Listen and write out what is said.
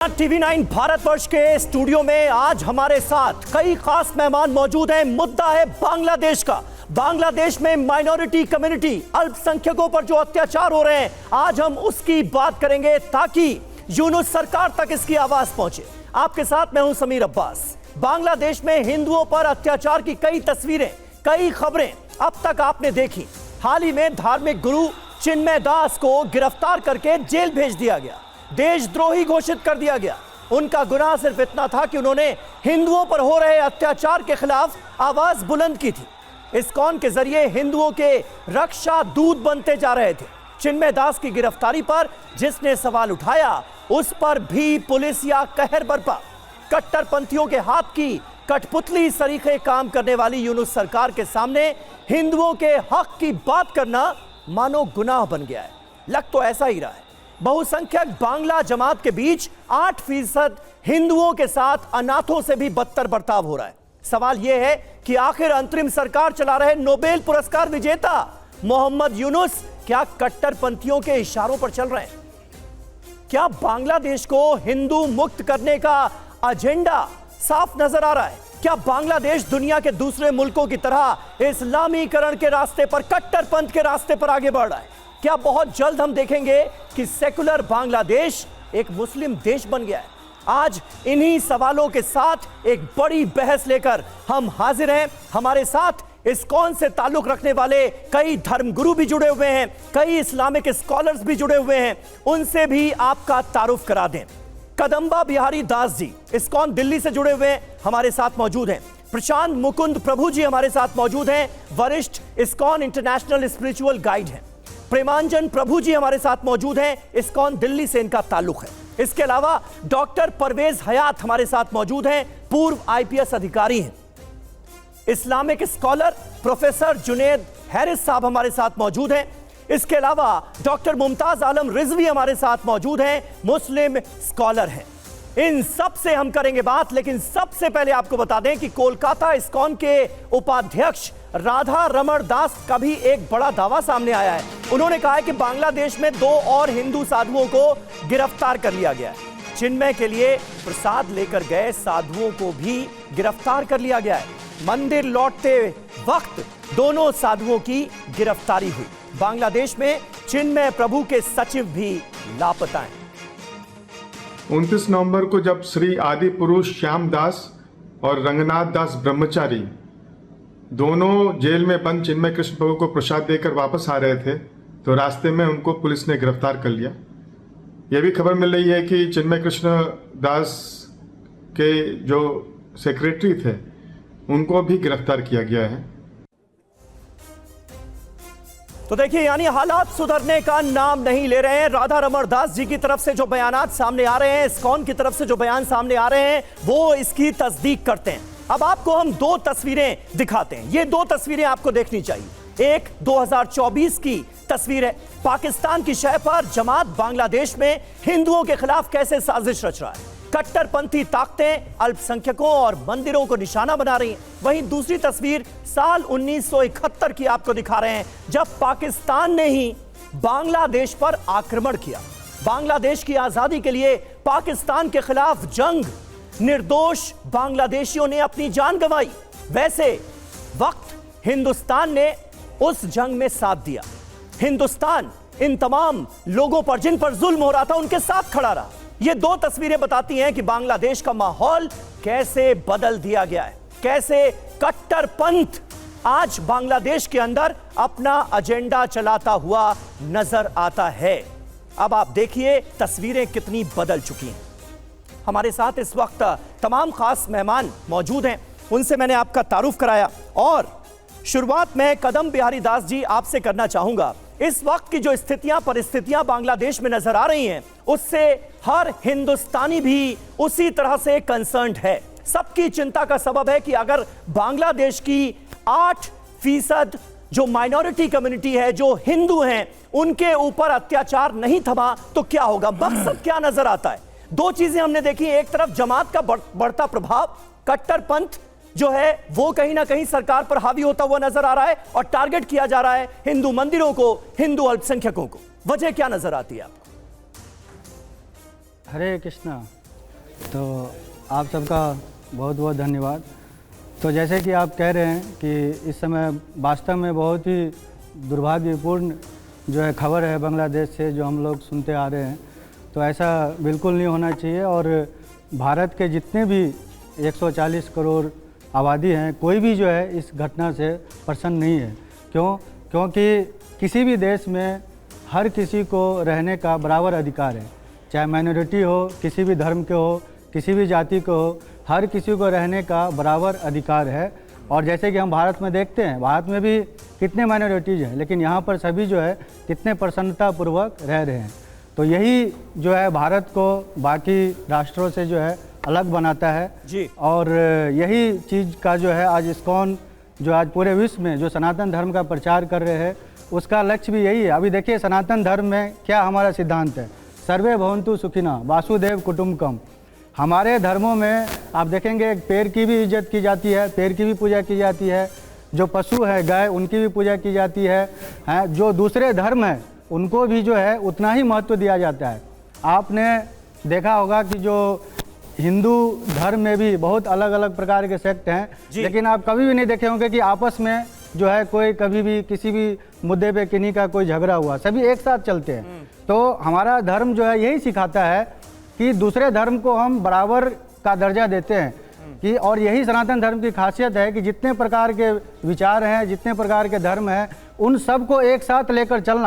TV9 Bharatvarsh के studio में आज हमारे साथ कई खास मेहमान मौजूद हैं। मुद्दा है बांग्लादेश का। बांग्लादेश में माइनॉरिटी कम्युनिटी, अल्पसंख्यकों पर जो अत्याचार हो रहे हैं, आज हम उसकी बात करेंगे ताकि यूनुस सरकार तक इसकी आवाज पहुंचे। आपके साथ मैं हूं समीर अब्बास। बांग्लादेश में हिंदुओं पर अत्याचार की कई तस्वीरें, कई खबरें अब तक आपने देखी। हाल ही में धार्मिक गुरु चिन्मय दास को गिरफ्तार करके जेल भेज दिया गया, देशद्रोही घोषित कर दिया गया। उनका गुनाह सिर्फ इतना था कि उन्होंने हिंदुओं पर हो रहे अत्याचार के खिलाफ आवाज बुलंद की थी। इस्कॉन के जरिए हिंदुओं के रक्षा दूत बनते जा रहे थे। चिन्मय दास की गिरफ्तारी पर जिसने सवाल उठाया, उस पर भी पुलिस या कहर बरपा। कट्टरपंथियों के हाथ की कठपुतली सरीखे काम करने वाली यूनुस सरकार के सामने हिंदुओं के हक की बात करना मानो गुनाह बन गया है। लग तो ऐसा ही रहा है। बहुसंख्यक बांग्ला जमात के बीच 8% हिंदुओं के साथ अनाथों से भी बदतर बर्ताव हो रहा है। सवाल यह है कि आखिर अंतरिम सरकार चला रहे नोबेल पुरस्कार विजेता मोहम्मद यूनुस क्या कट्टरपंथियों के इशारों पर चल रहे हैं? क्या बांग्लादेश को हिंदू मुक्त करने का एजेंडा साफ नजर आ रहा है? क्या बांग्लादेश दुनिया के दूसरे मुल्कों की तरह इस्लामीकरण के रास्ते पर, कट्टरपंथ के रास्ते पर आगे बढ़ रहा है? क्या बहुत जल्द हम देखेंगे कि सेकुलर बांग्लादेश एक मुस्लिम देश बन गया है? आज इन्हीं सवालों के साथ एक बड़ी बहस लेकर हम हाजिर हैं। हमारे साथ इस्कॉन से ताल्लुक रखने वाले कई धर्मगुरु भी जुड़े हुए हैं, कई इस्लामिक स्कॉलर्स भी जुड़े हुए हैं। उनसे भी आपका तारुफ करा दें। कदम्बा बिहारी दास जी इस्कॉन दिल्ली से जुड़े हुए हैं, हमारे साथ मौजूद हैं। प्रशांत मुकुंद प्रभु जी हमारे साथ मौजूद हैं, वरिष्ठ इस्कॉन इंटरनेशनल स्पिरिचुअल गाइड हैं। प्रेमांजन प्रभु जी हमारे साथ मौजूद हैं, इस्कॉन दिल्ली से इनका ताल्लुक है। इसके अलावा डॉक्टर परवेज हयात हमारे साथ मौजूद हैं, पूर्व IPS अधिकारी हैं। Islamic scholar professor Junaid Harris साहब हमारे साथ मौजूद हैं। इसके अलावा डॉक्टर मुमताज आलम रिजवी हमारे साथ मौजूद हैं, मुस्लिम स्कॉलर हैं। इन सब से हम करेंगे बात, लेकिन सबसे पहले आपको बता दें कि कोलकाता इस्कॉन के उपाध्यक्ष राधा रमण दास का भी एक बड़ा दावा सामने आया है। उन्होंने कहा है कि बांग्लादेश में 2 और हिंदू साधुओं को गिरफ्तार कर लिया गया है। चिन्मय के लिए प्रसाद लेकर गए साधुओं को भी गिरफ्तार कर लिया गया है। मंदिर लौटते वक्त दोनों साधुओं की गिरफ्तारी हुई। बांग्लादेश में चिन्मय प्रभु के सचिव भी लापता हैं। 29 नवंबर को जब श्री आदि पुरुष श्याम दास और रंगनाथ दास ब्रह्मचारी दोनों जेल में बंद चिन्मय कृष्ण प्रभु को प्रसाद देकर वापस आ रहे थे, तो रास्ते में उनको पुलिस ने गिरफ्तार कर लिया। यह भी खबर मिल रही है कि चिन्मय कृष्ण दास के जो सेक्रेटरी थे, उनको भी गिरफ्तार किया गया है। तो देखिए, यानी हालात सुधरने का नाम नहीं ले रहे हैं। राधा रमण दास जी की तरफ से जो बयानात सामने आ रहे हैं, इस्कॉन की तरफ से जो बयान सामने आ रहे हैं, वो इसकी तस्दीक करते हैं। अब आपको हम 2 तस्वीरें दिखाते हैं। ये 2 तस्वीरें आपको देखनी चाहिए। एक 2024 की तस्वीर है। पाकिस्तान की शह पर जमात बांग्लादेश में हिंदुओं के खिलाफ कैसे साजिश रच रहा है। कट्टरपंथी ताकतें अल्पसंख्यकों और मंदिरों को निशाना बना रही हैं। वहीं दूसरी तस्वीर साल 1971 की आपको दिखा रहे हैं, जब पाकिस्तान ने ही बांग्लादेश पर आक्रमण किया। बांग्लादेश की आजादी के लिए पाकिस्तान के खिलाफ जंग, निर्दोष बांग्लादेशियों ने अपनी जान गंवाई। वैसे वक्त हिंदुस्तान ने उस जंग में साथ दिया। हिंदुस्तान इन तमाम लोगों पर, जिन पर जुल्म हो रहा था, उनके साथ खड़ा रहा। ये 2 तस्वीरें बताती हैं कि बांग्लादेश का माहौल कैसे बदल दिया गया है, कैसे कट्टरपंथ आज बांग्लादेश के अंदर अपना एजेंडा चलाता हुआ नजर आता है। अब आप देखिए तस्वीरें कितनी बदल चुकी हैं। हमारे साथ इस वक्त तमाम खास मेहमान मौजूद हैं, उनसे मैंने आपका तारुफ कराया। और शुरुआत में कदम बिहारी दास जी आपसे करना चाहूंगा। इस वक्त की जो स्थितियां, परिस्थितियां बांग्लादेश में नजर आ रही हैं, उससे हर हिंदुस्तानी भी उसी तरह से कंसर्न्ड है। सबकी चिंता का सबब है कि अगर बांग्लादेश की 8% जो माइनॉरिटी कम्युनिटी है, जो हिंदू हैं, उनके ऊपर अत्याचार नहीं थमा तो क्या होगा। मकसद क्या नजर आता है? 2 चीजें हमने देखी। एक तरफ जमात का बढ़ता प्रभाव, कट्टरपंथ जो है वो कहीं ना कहीं सरकार पर हावी होता हुआ नजर आ रहा है और टारगेट किया जा रहा है हिंदू मंदिरों को, हिंदू अल्पसंख्यकों को। वजह क्या नजर आती है आपको? हरे कृष्णा। तो आप सबका बहुत बहुत धन्यवाद। तो जैसे कि आप कह रहे हैं कि इस समय वास्तव में बहुत ही दुर्भाग्यपूर्ण जो है खबर है बांग्लादेश से जो हम लोग सुनते आ रहे हैं, तो ऐसा बिल्कुल नहीं होना चाहिए। और भारत के जितने भी 140 करोड़ आबादी हैं, कोई भी जो है इस घटना से प्रसन्न नहीं है। क्योंकि किसी भी देश में हर किसी को रहने का बराबर अधिकार है, चाहे माइनॉरिटी हो, किसी भी धर्म के हो, किसी भी जाति को हो, हर किसी को रहने का बराबर अधिकार है। और जैसे कि हम भारत में देखते हैं, भारत में भी कितने माइनॉरिटीज़ हैं, लेकिन यहाँ पर सभी जो है कितने प्रसन्नतापूर्वक रह रहे हैं। तो यही जो है भारत को बाकी राष्ट्रों से जो है अलग बनाता है जी। और यही चीज़ का जो है आज इस्कॉन जो आज पूरे विश्व में जो सनातन धर्म का प्रचार कर रहे हैं, उसका लक्ष्य भी यही है। अभी देखिए सनातन धर्म में क्या हमारा सिद्धांत है, सर्वे भवन्तु सुखिनः वासुदेव कुटुम्बकम। हमारे धर्मों में आप देखेंगे पेड़ की भी इज्जत की जाती है, पेड़ की भी पूजा की जाती है, जो पशु है गाय उनकी भी पूजा की जाती है, जो दूसरे धर्म हैं उनको भी जो है उतना ही महत्व दिया जाता है। आपने देखा होगा कि जो हिंदू धर्म में भी बहुत अलग अलग प्रकार के सेक्ट हैं, लेकिन आप कभी भी नहीं देखे होंगे कि आपस में जो है कोई कभी भी किसी भी मुद्दे पे किन्हीं का कोई झगड़ा हुआ, सभी एक साथ चलते हैं। तो हमारा धर्म जो है यही सिखाता है कि दूसरे धर्म को हम बराबर का दर्जा देते हैं कि, और यही सनातन धर्म की खासियत है कि जितने प्रकार के विचार हैं, जितने प्रकार के धर्म हैं, उन सब को एक साथ लेकर चलना।